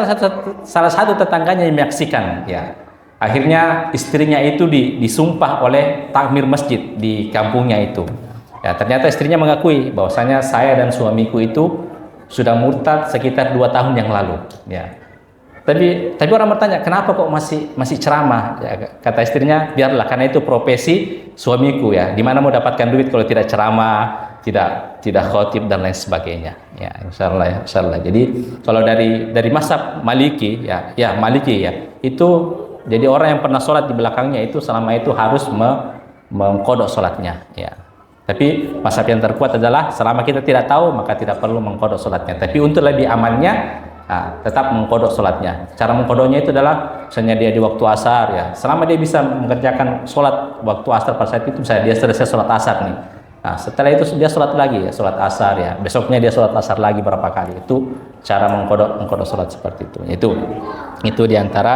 salah satu tetangganya yang menyaksikan ya. Akhirnya istrinya itu disumpah oleh takmir masjid di kampungnya itu. Ya, ternyata istrinya mengakui bahwasanya saya dan suamiku itu sudah murtad sekitar 2 tahun yang lalu ya. Tapi orang bertanya, kenapa kok masih ceramah? Ya, kata istrinya, biarlah, karena itu profesi suamiku ya. Di mana mau dapatkan duit kalau tidak ceramah, tidak khotib dan lain sebagainya. Ya, insyaallah ya, insyaallah. Jadi kalau dari mazhab Maliki ya Maliki ya, itu jadi orang yang pernah sholat di belakangnya itu selama itu harus mengkodok sholatnya. Ya. Tapi mazhab yang terkuat adalah selama kita tidak tahu maka tidak perlu mengkodok sholatnya. Tapi untuk lebih amannya, tetap mengkodok sholatnya. Cara mengkodoknya itu adalah misalnya dia di waktu asar ya. Selama dia bisa mengerjakan sholat waktu asar pada saat itu, misalnya dia selesai sholat asar nih. Nah, setelah itu dia sholat lagi ya, sholat asar ya. Besoknya dia sholat asar lagi berapa kali. Itu cara mengkodok sholat seperti itu. Itu diantara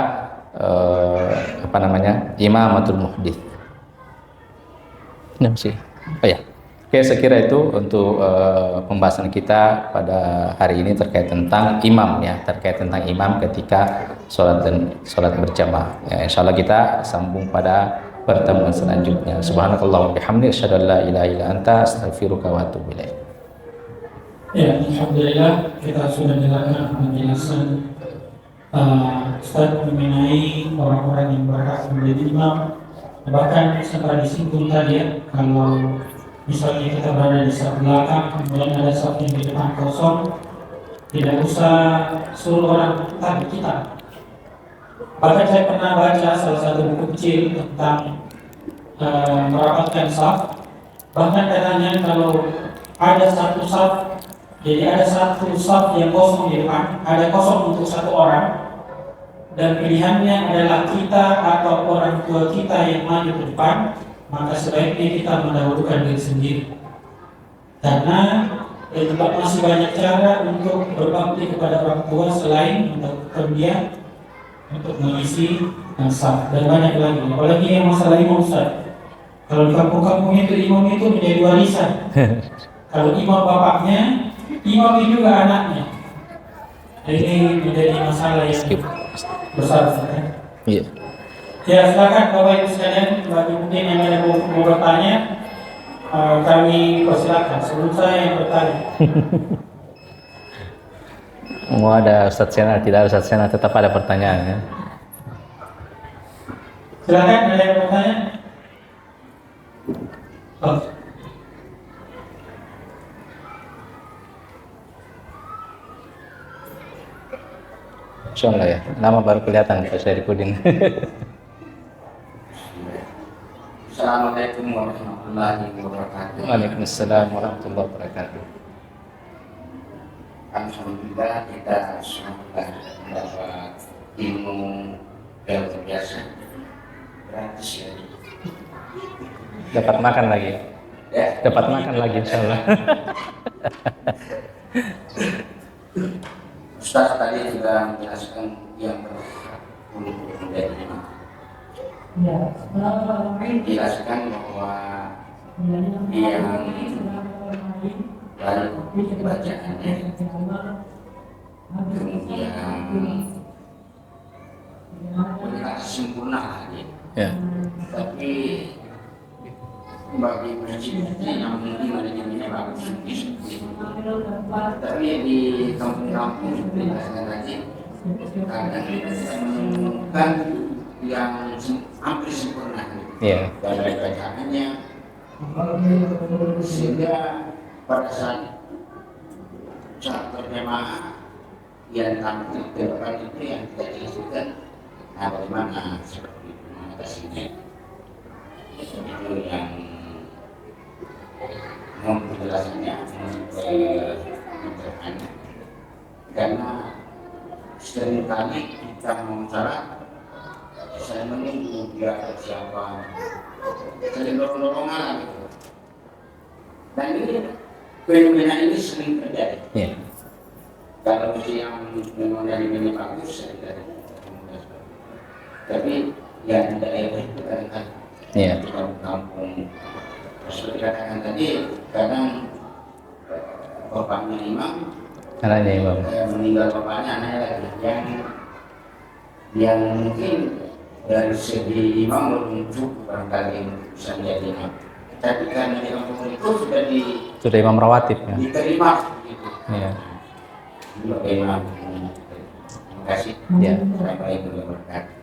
imamatul muhdits. Ya sih. Oh ya. Oke, saya kira itu untuk pembahasan kita pada hari ini terkait tentang imam ya, terkait tentang imam ketika sholat berjamaah. Ya, insyaallah kita sambung pada pertemuan selanjutnya. Subhanakallahumma bihamdika asyhadu an la ilaha illa anta astaghfiruka wa atubu ilaik. Ya, alhamdulillah kita sudah dengarkan penjelasan Ustaz mengenai orang-orang yang berhak menjadi imam. Bahkan setelah disinggung tadi ya, kalau misalnya kita berada di saf belakang, kemudian ada saf yang di depan kosong, tidak usah suruh orang tarik kita. Bahkan saya pernah baca salah satu buku kecil tentang merapatkan saf. Bahkan katanya kalau ada satu saf, jadi ada satu saf yang kosong di depan, ada kosong untuk satu orang, dan pilihannya adalah kita atau orang tua kita yang maju ke depan, maka sebaiknya kita mendahulukan diri sendiri. Karena tetap masih banyak cara untuk berbakti kepada orang tua selain mendahulukan dia untuk mengisi saf, dan banyak lagi. Apalagi yang masalah imam Ustaz. Kalau di kampung-kampung itu imam itu menjadi warisan. Kalau imam bapaknya, imam itu juga anaknya. Ini menjadi masalah yang besar sekali. Iya. Ya, silakan Bapak Ibu sekalian, bagi mungkin yang ada mau bertanya, kami persilakan. Sebelum saya yang bertanya. Mau ada Ustadz Sena, tidak ada Ustadz Sena, tetap ada pertanyaan ya. Silakan, ada yang bertanya? Oh. Insyaallah ya, nama baru kelihatan Pak Syarifudin. Assalamualaikum warahmatullahi wabarakatuh. Waalaikumsalam warahmatullahi wabarakatuh. Alhamdulillah kita sudah mendapat ilmu yang luar biasa, gratis ya. Dapat makan lagi. Ya. Dapat makan lagi insyaallah. Ustaz tadi juga menjelaskan yang berhak untuk menjadi imam. Menjelaskan bahwa yang baik bacaannya, kemudian tidak sempurna lagi. Ya. Tapi bagi masjid yang mungkin manajemennya bagus, tapi di kampung-kampung seperti tadi kadang menemukan yang hampir sempurna dari bacaannya, sehingga pada saat berjamaah yang tampil di depan itu yang kita jelaskan bagaimana seperti mengatasinya. Itu yang penjelasannya sederhana, karena sering kali kita mengucapkan saya menunggu dia ada siapa, sering dorong-dorongan gitu. Dan ini fenomena ini sering terjadi. Kalau yang memang dari ini bagus sering terjadi, tapi yang daerah itu kadang-kadang di kampung seperti katakan tadi, kadang bapaknya imam, anaknya imam, meninggal bapaknya, anaknya lagi yang mungkin dari segi imam belum cukup barangkali bisa menjadi imam, tapi karena di kampung itu sudah imam rawatib ya, diterima gitu. Iya. Bagaimana kasih. Ya. Assalamualaikum warahmatullahi wabarakatuh.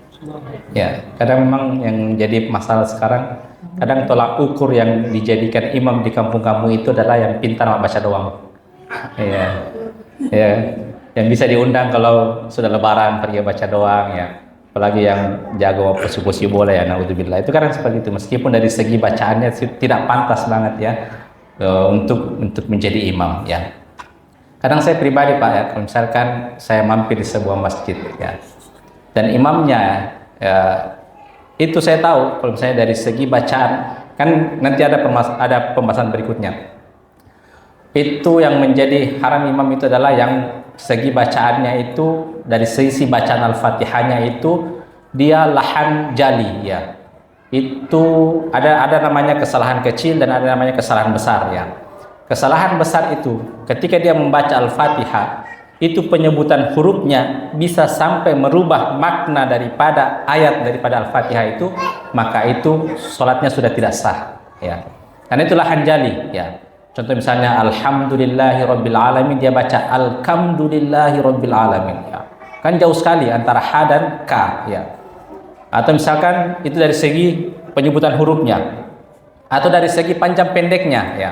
Ya, kadang memang yang jadi masalah sekarang, kadang tolak ukur yang dijadikan imam di kampung kamu itu adalah yang pintar baca doang. Ya, ya, yang bisa diundang kalau sudah lebaran pergi baca doang ya. Apalagi yang jago puisi-puisi boleh ya, naudzubillah. Itu kadang seperti itu. Meskipun dari segi bacaannya tidak pantas banget ya untuk menjadi imam ya. Kadang saya pribadi Pak ya, kalau misalkan saya mampir di sebuah masjid ya, dan imamnya itu saya tahu kalau misalnya dari segi bacaan, kan nanti ada pembahasan berikutnya. Itu yang menjadi haram imam itu adalah yang segi bacaannya itu dari sisi bacaan Al-Fatihahnya itu dia lahan jali ya. Itu ada namanya kesalahan kecil dan ada namanya kesalahan besar ya. Kesalahan besar itu ketika dia membaca Al-Fatihah, itu penyebutan hurufnya bisa sampai merubah makna daripada ayat daripada Al-Fatihah itu, maka itu sholatnya sudah tidak sah ya. Karena itulah hanjali ya. Contoh misalnya alhamdulillahirabbil alamin, dia baca alhamdulillahirabbil alamin ya. Kan jauh sekali antara ha dan ka ya. Atau misalkan itu dari segi penyebutan hurufnya atau dari segi panjang pendeknya ya.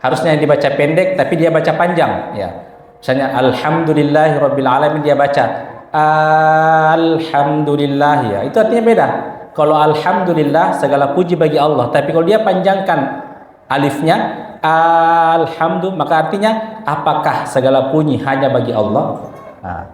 Harusnya yang dibaca pendek tapi dia baca panjang ya. Misalnya alhamdulillahirabbil alamin, dia baca alhamdulillah ya. Itu artinya beda. Kalau alhamdulillah segala puji bagi Allah, tapi kalau dia panjangkan alifnya alhamdulillah, maka artinya apakah segala puji hanya bagi Allah? Nah,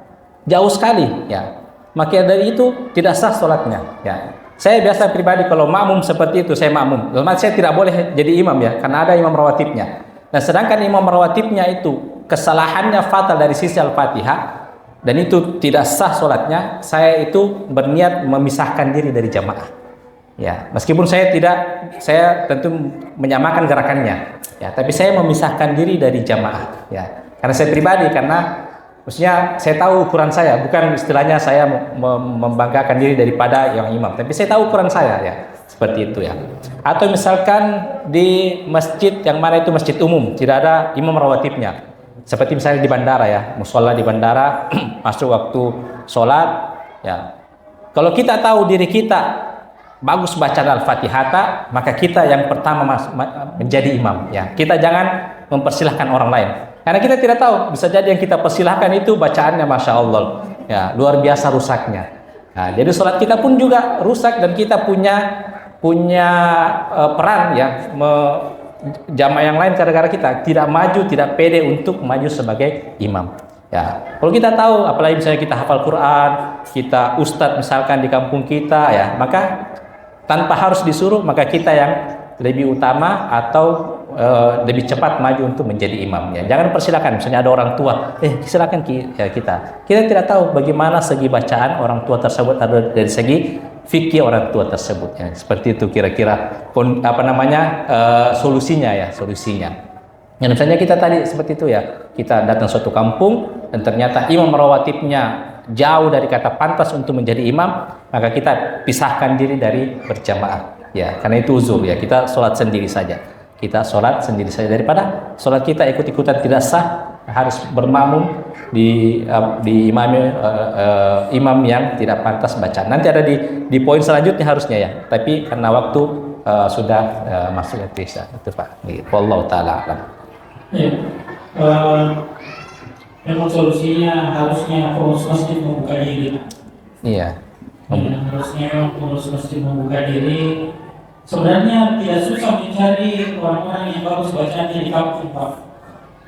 jauh sekali ya. Maka dari itu tidak sah sholatnya ya. Saya biasa pribadi kalau makmum seperti itu, saya makmum. Saya tidak boleh jadi imam ya, karena ada imam rawatibnya. Nah, sedangkan imam rawatibnya itu kesalahannya fatal dari sisi Al-Fatihah dan itu tidak sah sholatnya, saya itu berniat memisahkan diri dari jamaah. Ya, meskipun saya tentu menyamakan gerakannya, ya, tapi saya memisahkan diri dari jamaah, ya, karena saya pribadi, maksudnya saya tahu ukuran saya, bukan istilahnya saya membanggakan diri daripada yang imam, tapi saya tahu ukuran saya, ya, seperti itu ya. Atau misalkan di masjid yang mana itu masjid umum, tidak ada imam rawatibnya, seperti misalnya di bandara ya, musola di bandara, masuk waktu sholat, ya. Kalau kita tahu diri kita bagus bacaan Al-Fatihah, maka kita yang pertama menjadi imam ya. Kita jangan mempersilahkan orang lain. Karena kita tidak tahu, bisa jadi yang kita persilahkan itu bacaannya Masya Allah ya, luar biasa rusaknya. Nah, jadi sholat kita pun juga rusak dan kita punya peran ya, jamaah yang lain gara-gara kita tidak maju, tidak pede untuk maju sebagai imam. Ya, kalau kita tahu, apalagi misalnya kita hafal Quran, kita ustadz misalkan di kampung kita ya, maka tanpa harus disuruh, maka kita yang lebih utama atau lebih cepat maju untuk menjadi imam ya. Jangan persilakan, misalnya ada orang tua, silakan kita tidak tahu bagaimana segi bacaan orang tua tersebut atau dari segi fikih orang tua tersebut ya. Seperti itu kira-kira solusinya. Ya, misalnya kita tadi seperti itu ya, kita datang suatu kampung dan ternyata imam rawatibnya jauh dari kata pantas untuk menjadi imam, maka kita pisahkan diri dari berjamaah ya, karena itu uzur ya. Kita sholat sendiri saja, daripada sholat kita ikut-ikutan tidak sah, harus bermakmum di imam yang tidak pantas baca. Nanti ada di poin selanjutnya harusnya ya, tapi karena waktu sudah masuk itu Pak. Wallahu taala alam. Ya. Memang solusinya harusnya pengurus masjid membuka diri. Iya. Harusnya pengurus masjid membuka diri. Sebenarnya tidak susah mencari orang-orang yang bagus bacaannya di kampung, Pak.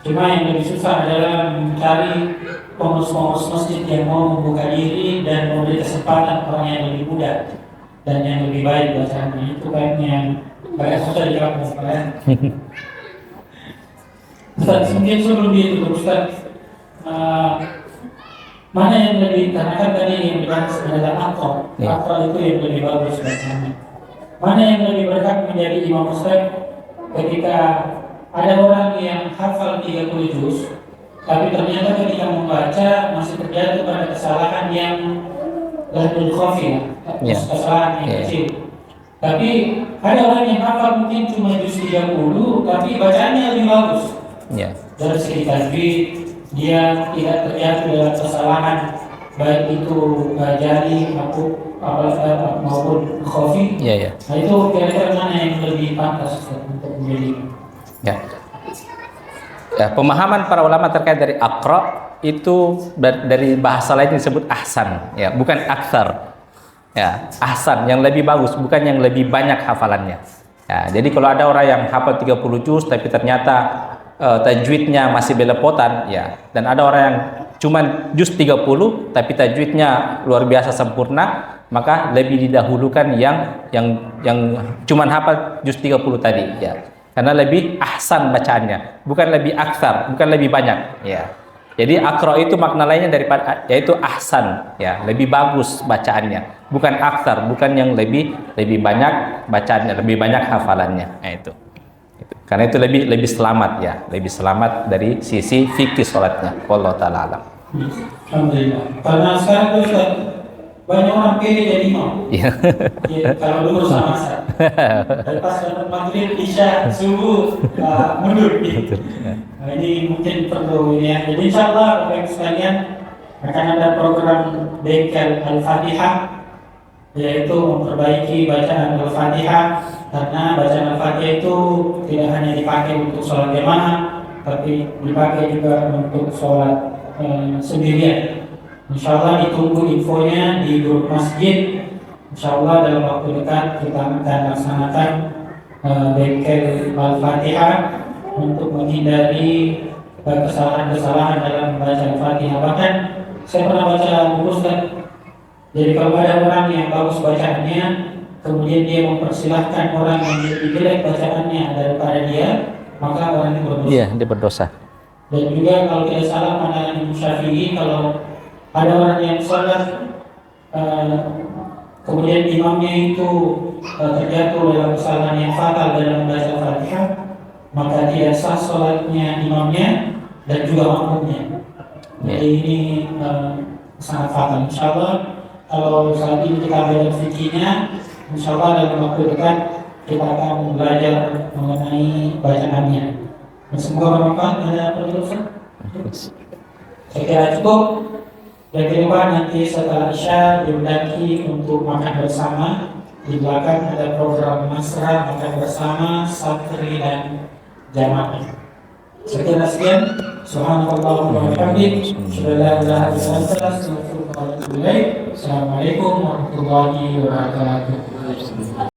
Cuma yang lebih susah adalah mencari pengurus masjid yang mau membuka diri dan memberi kesempatan orang yang lebih muda dan yang lebih baik bacaannya. Itu kan yang agak susah di kampung, Pak. Ustaz, mungkin sebelum itu Ustaz, mana yang lebih, karena kan tadi yang dibahas adalah akal itu yang lebih bagus bacanya. Mana yang lebih berhak menjadi imam Ustaz ketika ada orang yang hafal 30 juz, tapi ternyata ketika membaca masih terjatuh pada kesalahan yang lahul khafi, kesalahan yang kecil. Tapi ada orang yang hafal mungkin cuma juz 30, tapi bacaannya lebih bagus. Dari segi tajwid, dia tidak terjatuh dalam kesalahan baik itu jari maupun kopi. Iya. Nah itu kira-kira mana yang lebih pantas untuk menjadi imam? Ya. Ya, pemahaman para ulama terkait dari aqra itu dari bahasa lain disebut ahsan, ya, bukan aktsar. Ya, ahsan yang lebih bagus, bukan yang lebih banyak hafalannya. Ya, jadi kalau ada orang yang hafal 30 juz tapi ternyata tajwidnya masih belepotan, ya, dan ada orang yang cuman juz 30 tapi tajwidnya luar biasa sempurna, maka lebih didahulukan yang cuman hafal juz 30 tadi, ya. Karena lebih ahsan bacaannya, bukan lebih aktsar, bukan lebih banyak, ya. Jadi aqra itu makna lainnya daripada yaitu ahsan, ya, lebih bagus bacaannya, bukan aktsar, bukan yang lebih banyak bacaannya, lebih banyak hafalannya. Nah, itu. Karena itu lebih selamat, ya, lebih selamat dari sisi fikih salatnya. Wallahu taala alam. Alhamdulillah. Karena sekarang tuh Ustaz, banyak orang pilih jadi imam. Iya. Ya, kalau dulu sama saya. Lepas dapat maghrib, isya, subuh, mundur. Nah, ini mungkin perlu ini ya. Jadi insya Allah Bapak Ibu sekalian akan ada program bengkel Al-Fatihah, yaitu memperbaiki bacaan Al-Fatihah, karena bacaan Al-Fatihah itu tidak hanya dipakai untuk sholat jamaah, tapi dipakai juga untuk sholat sendirian. Insya Allah ditunggu infonya di grup masjid. Insya Allah dalam waktu dekat kita akan laksanakan bengkel Al-Fatihah untuk menghindari kesalahan-kesalahan dalam membaca Al-Fatihah. Bahkan saya pernah baca buku Ustaz. Jadi kalau ada orang yang bagus bacaannya, kemudian dia mempersilahkan orang yang lebih jelek bacaannya daripada dia, maka orang itu berdosa. Iya, dia berdosa. Dan juga kalau tidak salah pandangan Imam Syafi'i, kalau ada orang yang sholat kemudian imamnya itu terjatuh dalam kesalahan yang fatal dalam membaca Fatihah, maka tidak sah sholatnya imamnya dan juga makmumnya. Jadi ini sangat fatal. Insya Allah kalau saat ini kita belajar fikihnya, insya Allah dalam waktu dekat kita akan belajar mengenai bacaannya. Semoga bermanfaat. Ada pertanyaan? Saya kira cukup. Dan ke depan nanti setelah Isya diundaki untuk makan bersama. Di belakang ada program Masra makan bersama, santri dan jamaah. Sekian sekian. Subhanallah wa bihamdihi, asyhadu an la ilaha illa anta, astaghfiruka wa atubu ilaik. Assalamualaikum warahmatullahi wabarakatuh.